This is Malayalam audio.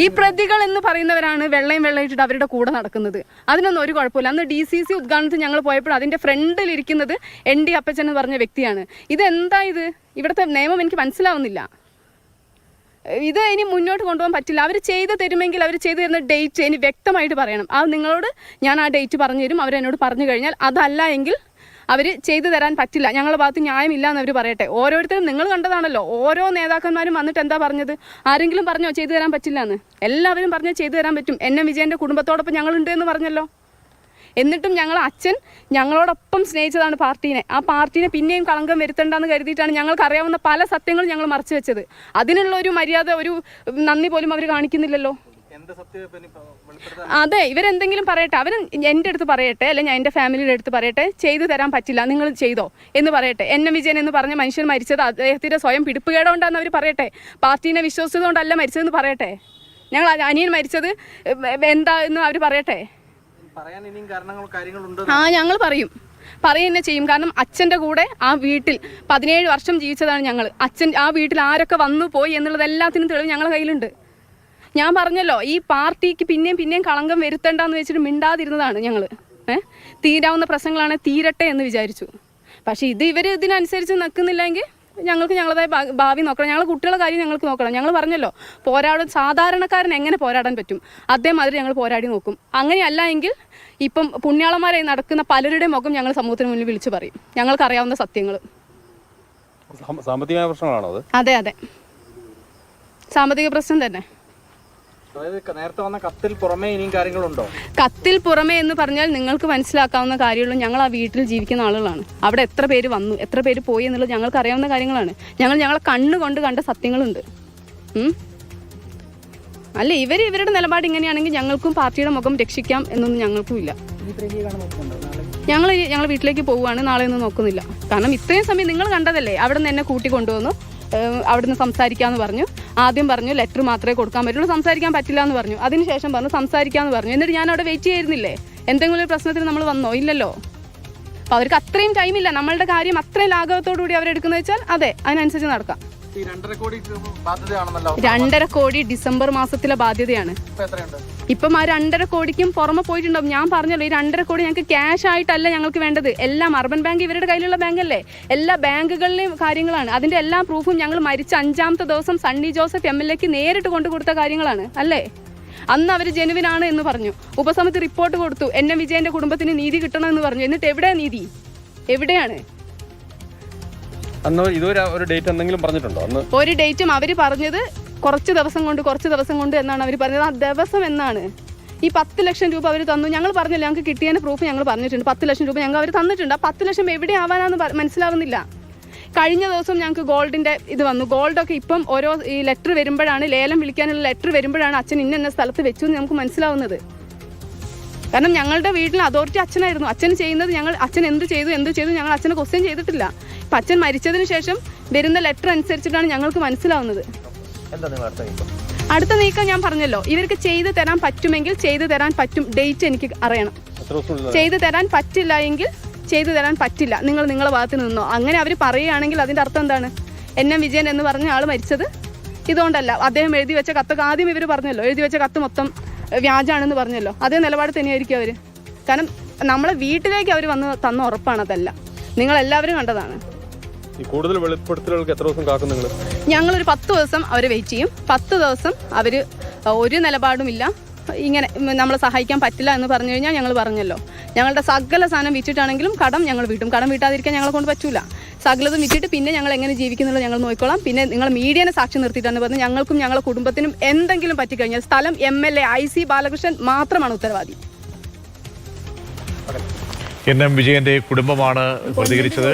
ഈ പ്രതികൾ എന്ന് പറയുന്നവരാണ് വെള്ളയിട്ടിട്ട് അവരുടെ കൂടെ നടക്കുന്നത്. അതിനൊന്നും ഒരു കുഴപ്പമില്ല. അന്ന് DCC ഉദ്ഘാടനത്തിൽ ഞങ്ങൾ പോയപ്പോൾ അതിൻ്റെ ഫ്രണ്ടിലിരിക്കുന്നത് ND അപ്പച്ചൻ എന്ന് പറഞ്ഞ വ്യക്തിയാണ്. ഇതെന്താ ഇത്? ഇവിടുത്തെ നിയമം എനിക്ക് മനസ്സിലാവുന്നില്ല. ഇത് ഇനി മുന്നോട്ട് കൊണ്ടുപോകാൻ പറ്റില്ല. അവർ ചെയ്ത് തരുമെങ്കിൽ അവർ ചെയ്തു തരുന്ന ഡേറ്റ് ഇനി വ്യക്തമായിട്ട് പറയണം. അത് നിങ്ങളോട് ഞാൻ ആ ഡേറ്റ് പറഞ്ഞു തരും. അവരെന്നോട് പറഞ്ഞു കഴിഞ്ഞാൽ അതല്ല എങ്കിൽ അവർ ചെയ്തു തരാൻ പറ്റില്ല, ഞങ്ങളുടെ ഭാഗത്ത് ന്യായമില്ല എന്ന് അവർ പറയട്ടെ. ഓരോരുത്തരും നിങ്ങൾ കണ്ടതാണല്ലോ, ഓരോ നേതാക്കന്മാരും വന്നിട്ട് എന്താ പറഞ്ഞത്? ആരെങ്കിലും പറഞ്ഞോ ചെയ്തു തരാൻ പറ്റില്ല എന്ന്? എല്ലാവരും പറഞ്ഞോ ചെയ്തു തരാൻ പറ്റും. NM വിജയൻ്റെ കുടുംബത്തോടൊപ്പം ഞങ്ങളുണ്ട് എന്ന് പറഞ്ഞല്ലോ. എന്നിട്ടും അച്ഛൻ ഞങ്ങളോടൊപ്പം സ്നേഹിച്ചതാണ് പാർട്ടീനെ. ആ പാർട്ടീനെ പിന്നെയും കളങ്കം വരുത്തണ്ടെന്ന് കരുതിയിട്ടാണ് ഞങ്ങൾക്ക് അറിയാവുന്ന പല സത്യങ്ങളും ഞങ്ങൾ മറച്ചു വെച്ചത്. അതിനുള്ള ഒരു മര്യാദ, ഒരു നന്ദി പോലും അവർ കാണിക്കുന്നില്ലല്ലോ. അതെ, ഇവരെന്തെങ്കിലും പറയട്ടെ, അവർ എൻ്റെ അടുത്ത് പറയട്ടെ, അല്ലെങ്കിൽ ഞാൻ എൻ്റെ ഫാമിലിയുടെ അടുത്ത് പറയട്ടെ, ചെയ്തു തരാൻ പറ്റില്ല, നിങ്ങൾ ചെയ്തോ എന്ന് പറയട്ടെ. NM വിജയൻ എന്ന് പറഞ്ഞ മനുഷ്യൻ മരിച്ചത് അദ്ദേഹത്തിൻ്റെ സ്വയം പിടിപ്പുകേടുകൊണ്ടാണെന്ന് അവർ പറയട്ടെ. പാർട്ടീനെ വിശ്വസിച്ചതുകൊണ്ടല്ല മരിച്ചതെന്ന് പറയട്ടെ. ഞങ്ങൾ അനിയൻ മരിച്ചത് എന്താ എന്ന് അവർ പറയട്ടെ. ഞങ്ങൾ പറയും തന്നെ ചെയ്യും. കാരണം അച്ഛൻ്റെ കൂടെ ആ വീട്ടിൽ 17 വർഷം ജീവിച്ചതാണ് ഞങ്ങൾ. അച്ഛൻ ആ വീട്ടിൽ ആരൊക്കെ വന്നു പോയി എന്നുള്ളത് എല്ലാത്തിനും തെളിവ് ഞങ്ങളുടെ കയ്യിലുണ്ട്. ഞാൻ പറഞ്ഞല്ലോ, ഈ പാർട്ടിക്ക് പിന്നെയും കളങ്കം വരുത്തണ്ടെന്ന് വെച്ചിട്ട് മിണ്ടാതിരുന്നതാണ് ഞങ്ങൾ. തീരാവുന്ന പ്രശ്നങ്ങളാണ് തീരട്ടെ എന്ന് വിചാരിച്ചു. പക്ഷേ ഇവർ ഇതിനനുസരിച്ച് നിൽക്കുന്നില്ലെങ്കിൽ ഞങ്ങൾക്ക് ഞങ്ങളുടേതായ ഭാവി നോക്കണം. ഞങ്ങൾ കുട്ടികളുടെ കാര്യം ഞങ്ങൾക്ക് നോക്കണം. ഞങ്ങൾ പറഞ്ഞല്ലോ, സാധാരണക്കാരൻ എങ്ങനെ പോരാടാൻ പറ്റും അതേമാതിരി ഞങ്ങൾ പോരാടി നോക്കും. അങ്ങനെയല്ല എങ്കിൽ ഇപ്പം പുണ്യാളന്മാരായി നടക്കുന്ന പലരുടെ മുഖം ഞങ്ങൾ സമൂഹത്തിന് മുന്നിൽ വിളിച്ചു പറയും, ഞങ്ങൾക്കറിയാവുന്ന സത്യങ്ങൾ. സാമ്പത്തികമായ പ്രശ്നങ്ങളാണോ അത്? അതെ, സാമ്പത്തിക പ്രശ്നം തന്നെ. നേരത്തെ വന്ന കത്തിൽ പുറമേ ഇനിയും കാര്യങ്ങളുണ്ടോ? കത്തിൽ പുറമേ എന്ന് പറഞ്ഞാൽ നിങ്ങൾക്ക് മനസ്സിലാക്കാവുന്ന കാര്യമുള്ളൂ. ഞങ്ങൾ ആ വീട്ടിൽ ജീവിക്കുന്ന ആളുകളാണ്. അവിടെ എത്ര പേര് വന്നു, എത്ര പേര് പോയി എന്നുള്ളത് ഞങ്ങൾക്ക് അറിയാവുന്ന കാര്യങ്ങളാണ്. ഞങ്ങളെ കണ്ണുകൊണ്ട് കണ്ട സത്യങ്ങളുണ്ട്. അല്ല, ഇവരുടെ നിലപാട് ഇങ്ങനെയാണെങ്കിൽ ഞങ്ങൾക്കും പാർട്ടിയുടെ മുഖം രക്ഷിക്കാം എന്നൊന്നും ഞങ്ങൾക്കും ഇല്ല. ഞങ്ങൾ വീട്ടിലേക്ക് പോവുകയാണ്, നാളെ ഒന്നും നോക്കുന്നില്ല. കാരണം ഇത്രയും സമയം നിങ്ങൾ കണ്ടതല്ലേ, അവിടെ നിന്ന് എന്നെ കൂട്ടി കൊണ്ടുവന്നു, അവിടുന്ന് സംസാരിക്കാമെന്ന് പറഞ്ഞു. ആദ്യം പറഞ്ഞു ലെറ്റർ മാത്രമേ കൊടുക്കാൻ പറ്റുള്ളൂ, സംസാരിക്കാൻ പറ്റില്ല എന്ന് പറഞ്ഞു. അതിനുശേഷം പറഞ്ഞു സംസാരിക്കാമെന്ന് പറഞ്ഞു. എന്നിട്ട് ഞാൻ അവിടെ വെയിറ്റ് ചെയ്യുന്നില്ലേ? എന്തെങ്കിലും ഒരു പ്രശ്നത്തിന് നമ്മൾ വന്നോ? ഇല്ലല്ലോ. അപ്പോൾ അവർക്ക് അത്രയും ടൈമില്ല. നമ്മളുടെ കാര്യം അത്രയും ലാഘവത്തോടു കൂടി അവരെടുക്കുന്നത് വെച്ചാൽ അതെ, അതിനനുസരിച്ച് നടക്കാം. 2.5 കോടി ഡിസംബർ മാസത്തിലെ ബാധ്യതയാണ്. ഇപ്പം ആ 2.5 കോടിക്കും പുറമെ പോയിട്ടുണ്ടാവും. ഞാൻ പറഞ്ഞല്ലോ, ഈ 2.5 കോടി ഞങ്ങൾക്ക് ക്യാഷ് ആയിട്ടല്ല ഞങ്ങൾക്ക് വേണ്ടത്. എല്ലാം അർബൻ ബാങ്ക് ഇവരുടെ കയ്യിലുള്ള ബാങ്കല്ലേ, എല്ലാ ബാങ്കുകളിലെയും കാര്യങ്ങളാണ്. അതിൻ്റെ എല്ലാ പ്രൂഫും ഞങ്ങൾ മരിച്ച 5ാമത്തെ ദിവസം സണ്ണി ജോസഫ് MLAക്ക് നേരിട്ട് കൊണ്ടു കൊടുത്ത കാര്യങ്ങളാണ് അല്ലേ. അന്ന് അവർ ജെനുവിനാണ് എന്ന് പറഞ്ഞു. ഉപസമിതി റിപ്പോർട്ട് കൊടുത്തു, NM വിജയൻ്റെ കുടുംബത്തിന് നീതി കിട്ടണമെന്ന് പറഞ്ഞു. എന്നിട്ട് എവിടെയാണ് നീതി? എവിടെയാണ്? ഒരു ഡേറ്റ് എന്തെങ്കിലും പറഞ്ഞിട്ടുണ്ടോ? ഒരു ഡേറ്റും അവർ പറഞ്ഞത് കുറച്ച് ദിവസം കൊണ്ട് എന്നാണ് അവർ പറഞ്ഞത്. ആ ദിവസം എന്നാണ്? ഈ 10 ലക്ഷം രൂപ അവർ തന്നു. ഞങ്ങൾ പറഞ്ഞില്ല, ഞങ്ങൾക്ക് കിട്ടിയതിൻ്റെ പ്രൂഫ് ഞങ്ങൾ പറഞ്ഞിട്ടുണ്ട്. 10 ലക്ഷം രൂപ ഞങ്ങൾ അവർ തന്നിട്ടുണ്ട്. ആ 10 ലക്ഷം എവിടെ ആവാനാന്ന് മനസ്സിലാവുന്നില്ല. കഴിഞ്ഞ ദിവസം ഞങ്ങൾക്ക് ഗോൾഡിൻ്റെ ഇത് വന്നു. ഗോൾഡൊക്കെ ഇപ്പം ഓരോ ഈ ലെറ്റർ വരുമ്പോഴാണ്, ലേലം വിളിക്കാനുള്ള ലെറ്റർ വരുമ്പോഴാണ് അച്ഛൻ ഇന്ന സ്ഥലത്ത് വെച്ചു എന്ന് നമുക്ക് മനസ്സിലാവുന്നത്. കാരണം ഞങ്ങളുടെ വീട്ടിൽ അതോറിറ്റി അച്ഛനായിരുന്നു. അച്ഛൻ ചെയ്യുന്നത് അച്ഛൻ എന്ത് ചെയ്തു ഞങ്ങൾ അച്ഛനെ ക്വസ്റ്റ്യൻ ചെയ്തിട്ടില്ല. ഇപ്പം അച്ഛൻ മരിച്ചതിന് ശേഷം വരുന്ന ലെറ്റർ അനുസരിച്ചിട്ടാണ് ഞങ്ങൾക്ക് മനസ്സിലാവുന്നത്. അടുത്ത നീക്കം ഞാൻ പറഞ്ഞല്ലോ, ഇവർക്ക് ചെയ്തു തരാൻ പറ്റുമെങ്കിൽ ചെയ്തു തരാൻ പറ്റും. ഡേറ്റ് എനിക്ക് അറിയണം. ചെയ്തു തരാൻ പറ്റില്ല എങ്കിൽ ചെയ്തു തരാൻ പറ്റില്ല, നിങ്ങൾ നിങ്ങളുടെ ഭാഗത്ത് നിന്നോ. അങ്ങനെ അവർ പറയുകയാണെങ്കിൽ അതിൻ്റെ അർത്ഥം എന്താണ്? NM വിജയൻ എന്ന് പറഞ്ഞ ആൾ മരിച്ചത് ഇതുകൊണ്ടല്ല. അദ്ദേഹം എഴുതി വെച്ച കത്തൊക്കെ ആദ്യം ഇവർ പറഞ്ഞല്ലോ, എഴുതി വെച്ച കത്ത് മൊത്തം വ്യാജാണെന്ന് പറഞ്ഞല്ലോ. അതേ നിലപാട് തന്നെയായിരിക്കും അവർ. കാരണം നമ്മളെ വീട്ടിലേക്ക് അവർ വന്ന് തന്ന ഉറപ്പാണ് അതല്ല. നിങ്ങളെല്ലാവരും കണ്ടതാണ്. കൂടുതൽ വെളിപ്പെടുത്തലുകൾക്ക് എത്ര ദിവസം കാക്കും നിങ്ങൾ? ഞങ്ങളൊരു 10 ദിവസം അവർ വെയിറ്റ് ചെയ്യും. 10 ദിവസം അവർ ഒരു നിലപാടുമില്ല, ഇങ്ങനെ നമ്മളെ സഹായിക്കാൻ പറ്റില്ല എന്ന് പറഞ്ഞു കഴിഞ്ഞാൽ ഞങ്ങൾ പറഞ്ഞല്ലോ, ഞങ്ങളുടെ സകല സാധനം വിറ്റിട്ടാണെങ്കിലും കടം ഞങ്ങൾ വീട്ടും. കടം വീട്ടാതിരിക്കാൻ ഞങ്ങളെ കൊണ്ട് പറ്റൂല. സകലതും വിറ്റിട്ട് പിന്നെ ഞങ്ങൾ എങ്ങനെ ജീവിക്കുന്നുള്ളത് ഞങ്ങൾ നോക്കിക്കോളാം. പിന്നെ നിങ്ങൾ മീഡിയനെ സാക്ഷി നിർത്തിയിട്ടാണ് പറഞ്ഞത്. ഞങ്ങൾക്കും ഞങ്ങളുടെ കുടുംബത്തിനും എന്തെങ്കിലും പറ്റിക്കഴിഞ്ഞാൽ സ്ഥലം MLA IC ബാലകൃഷ്ണൻ മാത്രമാണ് ഉത്തരവാദി. NM വിജയന്റെ കുടുംബമാണ് പ്രതികരിച്ചത്.